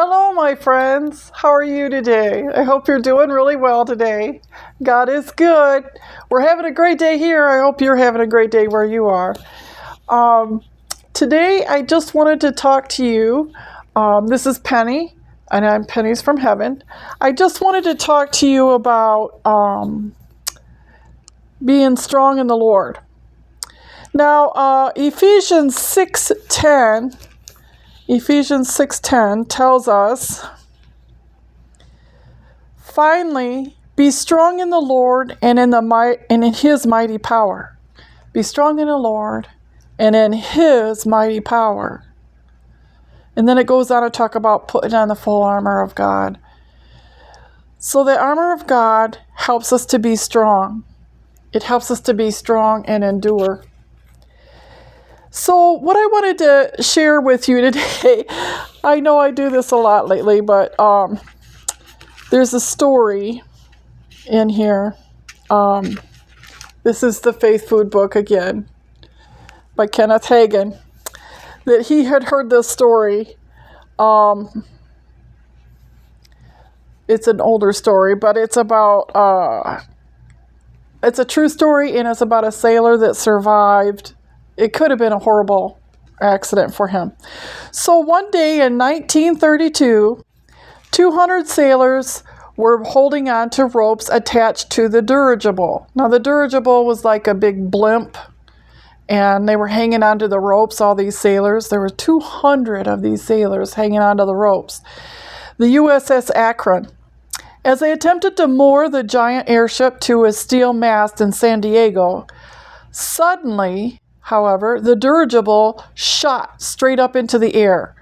Hello, my friends. How are you today? I hope you're doing really well today. God is good. We're having a great day here. I hope you're having a great day where you are. Today, I just wanted to talk to you. This is Penny, and I'm Penny's from Heaven. I just wanted to talk to you about being strong in the Lord. Now, Ephesians 6:10 tells us, finally, be strong in the Lord and in His mighty power. Be strong in the Lord and in His mighty power. And then it goes on to talk about putting on the full armor of God. So the armor of God helps us to be strong. It helps us to be strong and endure. So what I wanted to share with you today, I know I do this a lot lately, but there's a story in here. This is the Faith Food Book again by Kenneth Hagin, that he had heard this story. It's an older story, but it's about, it's a true story, and it's about a sailor that survived. It could have been a horrible accident for him. So one day in 1932, 200 sailors were holding on to ropes attached to the dirigible. Now the dirigible was like a big blimp, and they were hanging onto the ropes, all these sailors. There were 200 of these sailors hanging onto the ropes. The USS Akron. As they attempted to moor the giant airship to a steel mast in San Diego, suddenly, however, the dirigible shot straight up into the air.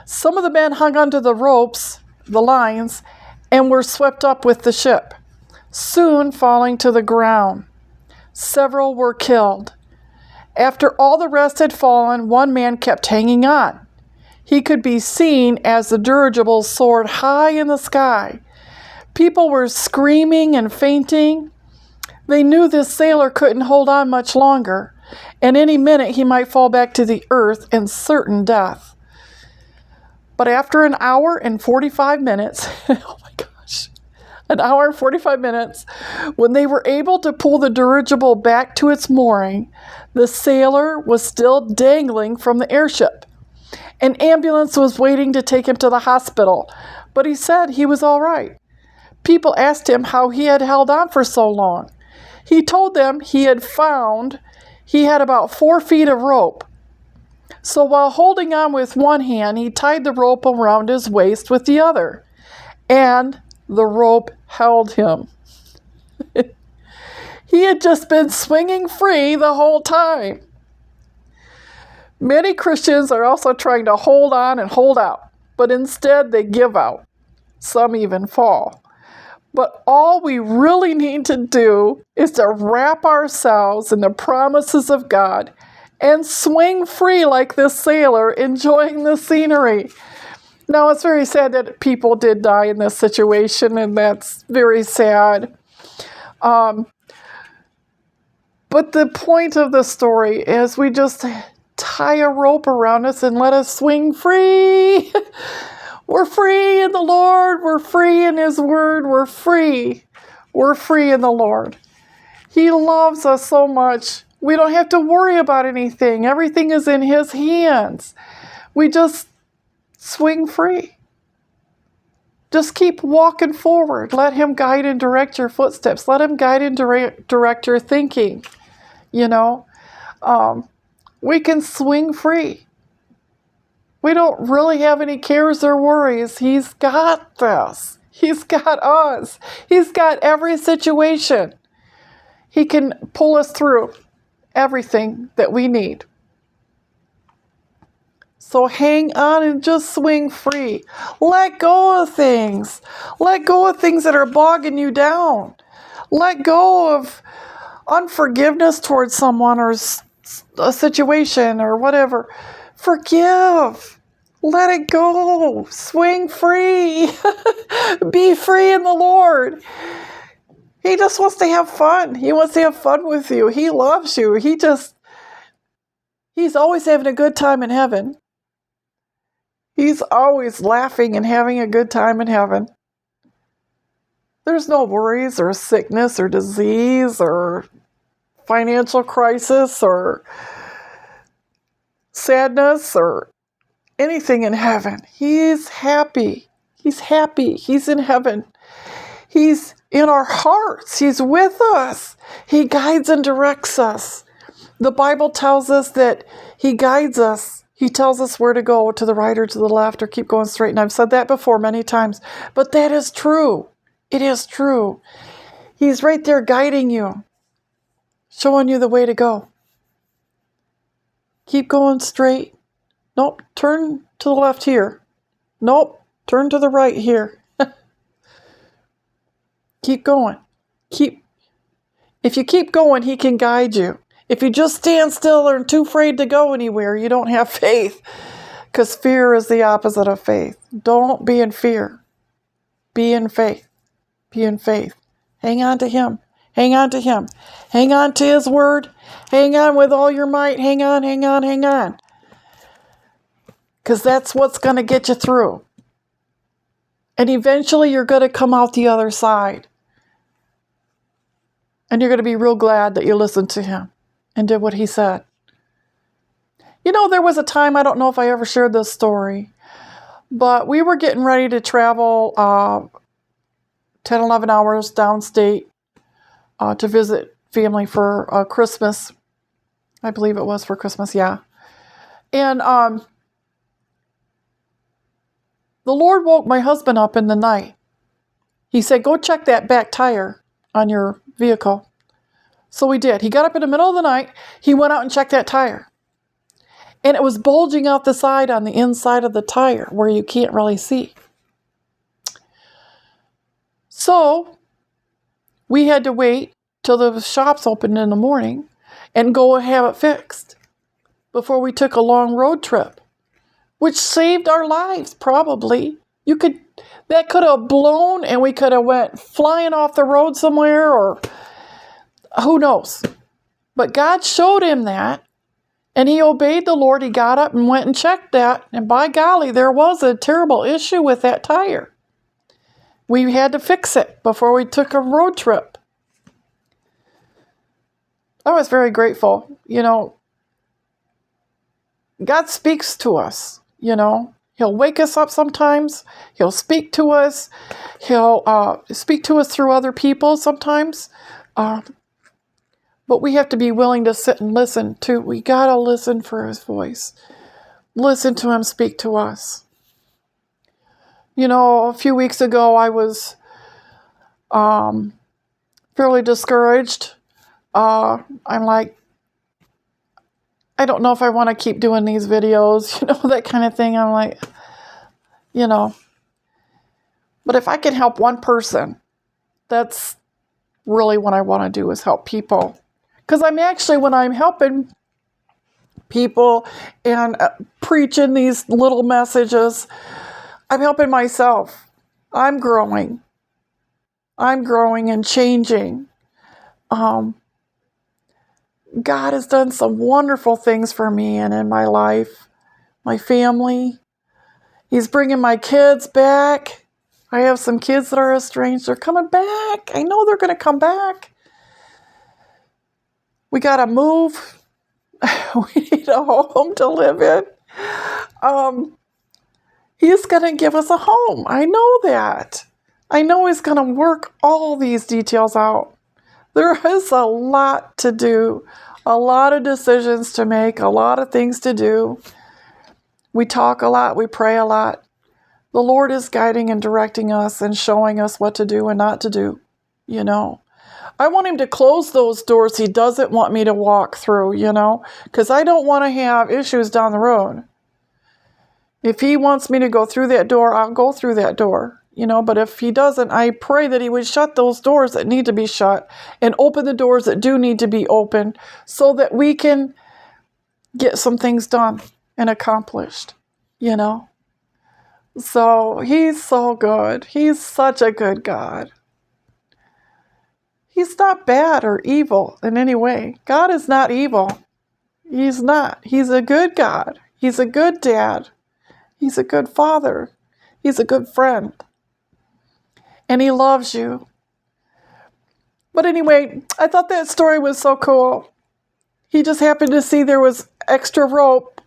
Some of the men hung onto the ropes, the lines, and were swept up with the ship, soon falling to the ground. Several were killed. After all the rest had fallen, one man kept hanging on. He could be seen as the dirigible soared high in the sky. People were screaming and fainting. They knew this sailor couldn't hold on much longer, and any minute he might fall back to the earth in certain death. But after an hour and 45 minutes, oh my gosh, an hour and 45 minutes, when they were able to pull the dirigible back to its mooring, the sailor was still dangling from the airship. An ambulance was waiting to take him to the hospital, but he said he was all right. People asked him how he had held on for so long. He told them he had about 4 feet of rope. So while holding on with one hand, he tied the rope around his waist with the other, and the rope held him. He had just been swinging free the whole time. Many Christians are also trying to hold on and hold out, but instead they give out. Some even fall. But all we really need to do is to wrap ourselves in the promises of God and swing free like this sailor, enjoying the scenery. Now, it's very sad that people did die in this situation, and that's very sad. But the point of the story is we just tie a rope around us and let us swing free. We're free in the Lord. We're free in His Word. We're free. We're free in the Lord. He loves us so much. We don't have to worry about anything. Everything is in His hands. We just swing free. Just keep walking forward. Let Him guide and direct your footsteps. Let Him guide and direct your thinking. We can swing free. We don't really have any cares or worries. He's got this. He's got us. He's got every situation. He can pull us through everything that we need. So hang on and just swing free. Let go of things. Let go of things that are bogging you down. Let go of unforgiveness towards someone or a situation or whatever. Forgive. Let it go. Swing free. Be free in the Lord. He just wants to have fun. He wants to have fun with you. He loves you. He's always having a good time in heaven. He's always laughing and having a good time in heaven. There's no worries or sickness or disease or financial crisis or sadness or anything in heaven. He's happy. He's happy. He's in heaven. He's in our hearts. He's with us. He guides and directs us. The Bible tells us that he guides us. He tells us where to go, to the right or to the left, or keep going straight. And I've said that before many times. But that is true. It is true. He's right there guiding you, showing you the way to go. Keep going straight. Nope, turn to the left here. Nope, turn to the right here. Keep going. If you keep going, he can guide you. If you just stand still or are too afraid to go anywhere, you don't have faith. Because fear is the opposite of faith. Don't be in fear. Be in faith. Be in faith. Hang on to him. Hang on to him. Hang on to his word. Hang on with all your might. Hang on, hang on, hang on. Because that's what's going to get you through. And eventually you're going to come out the other side. And you're going to be real glad that you listened to him and did what he said. You know, there was a time, I don't know if I ever shared this story, but we were getting ready to travel 10, 11 hours downstate to visit family for Christmas. I believe it was for Christmas, yeah. And the Lord woke my husband up in the night. He said, go check that back tire on your vehicle. So we did. He got up in the middle of the night. He went out and checked that tire. And it was bulging out the side on the inside of the tire where you can't really see. So we had to wait till the shops opened in the morning and go and have it fixed before we took a long road trip, which saved our lives probably. That could have blown and we could have went flying off the road somewhere, or who knows. But God showed him that, and he obeyed the Lord. He got up and went and checked that, and by golly, there was a terrible issue with that tire. We had to fix it before we took a road trip. I was very grateful. You know, God speaks to us, you know. He'll wake us up sometimes. He'll speak to us. He'll speak to us through other people sometimes. But we have to be willing to sit and listen too. We got to listen for his voice. Listen to him speak to us. You know, a few weeks ago, I was fairly discouraged. I'm like, I don't know if I want to keep doing these videos, you know, that kind of thing. I'm like, you know, but if I can help one person, that's really what I want to do, is help people. Because when I'm helping people and preaching these little messages, I'm helping myself. I'm growing and changing. God has done some wonderful things for me and in my life, my family. He's bringing my kids back. I have some kids that are estranged. They're coming back. I know they're going to come back. We got to move. We need a home to live in. He's going to give us a home. I know that. I know he's going to work all these details out. There is a lot to do, a lot of decisions to make, a lot of things to do. We talk a lot, we pray a lot. The Lord is guiding and directing us and showing us what to do and not to do, you know. I want him to close those doors he doesn't want me to walk through, you know, because I don't want to have issues down the road. If he wants me to go through that door, I'll go through that door. You know, but if he doesn't, I pray that he would shut those doors that need to be shut and open the doors that do need to be open so that we can get some things done and accomplished, you know. So he's so good. He's such a good God. He's not bad or evil in any way. God is not evil. He's not. He's a good God. He's a good dad. He's a good father. He's a good friend. And he loves you. But anyway, I thought that story was so cool. He just happened to see there was extra rope,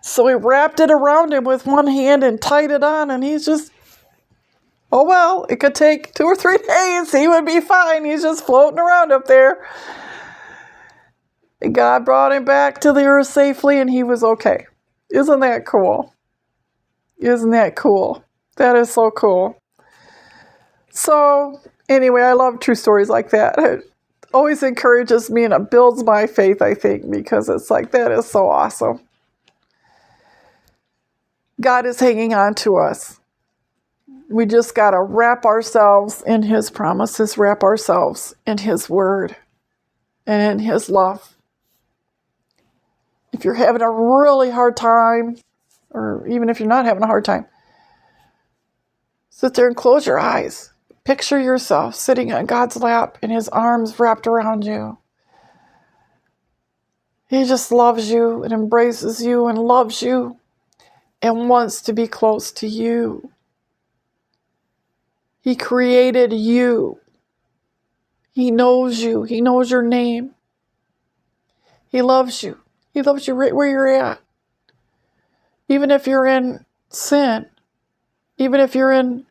so he wrapped it around him with one hand and tied it on, and he's just, oh well, it could take 2 or 3 days. He would be fine. He's just floating around up there. And God brought him back to the earth safely, and he was okay. Isn't that cool? Isn't that cool? That is so cool. So, anyway, I love true stories like that. It always encourages me and it builds my faith, I think, because it's like, that is so awesome. God is hanging on to us. We just got to wrap ourselves in his promises, wrap ourselves in his word and in his love. If you're having a really hard time, or even if you're not having a hard time, sit there and close your eyes. Picture yourself sitting on God's lap and his arms wrapped around you. He just loves you and embraces you and loves you and wants to be close to you. He created you. He knows you. He knows your name. He loves you. He loves you right where you're at. Even if you're in sin, even if you're in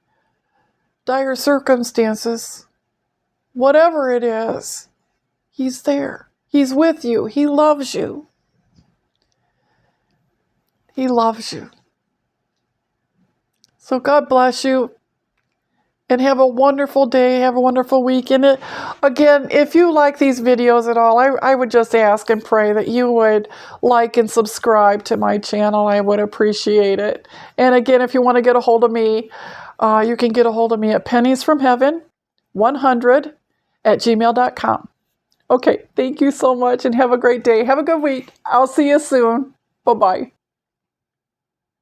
dire circumstances, whatever it is, he's there. He's with you. He loves you. He loves you. So God bless you and have a wonderful day. Have a wonderful week. And again, if you like these videos at all, I would just ask and pray that you would like and subscribe to my channel. I would appreciate it. And again, if you want to get a hold of me, you can get a hold of me at penniesfromheaven100@gmail.com. Okay, thank you so much and have a great day. Have a good week. I'll see you soon. Bye-bye.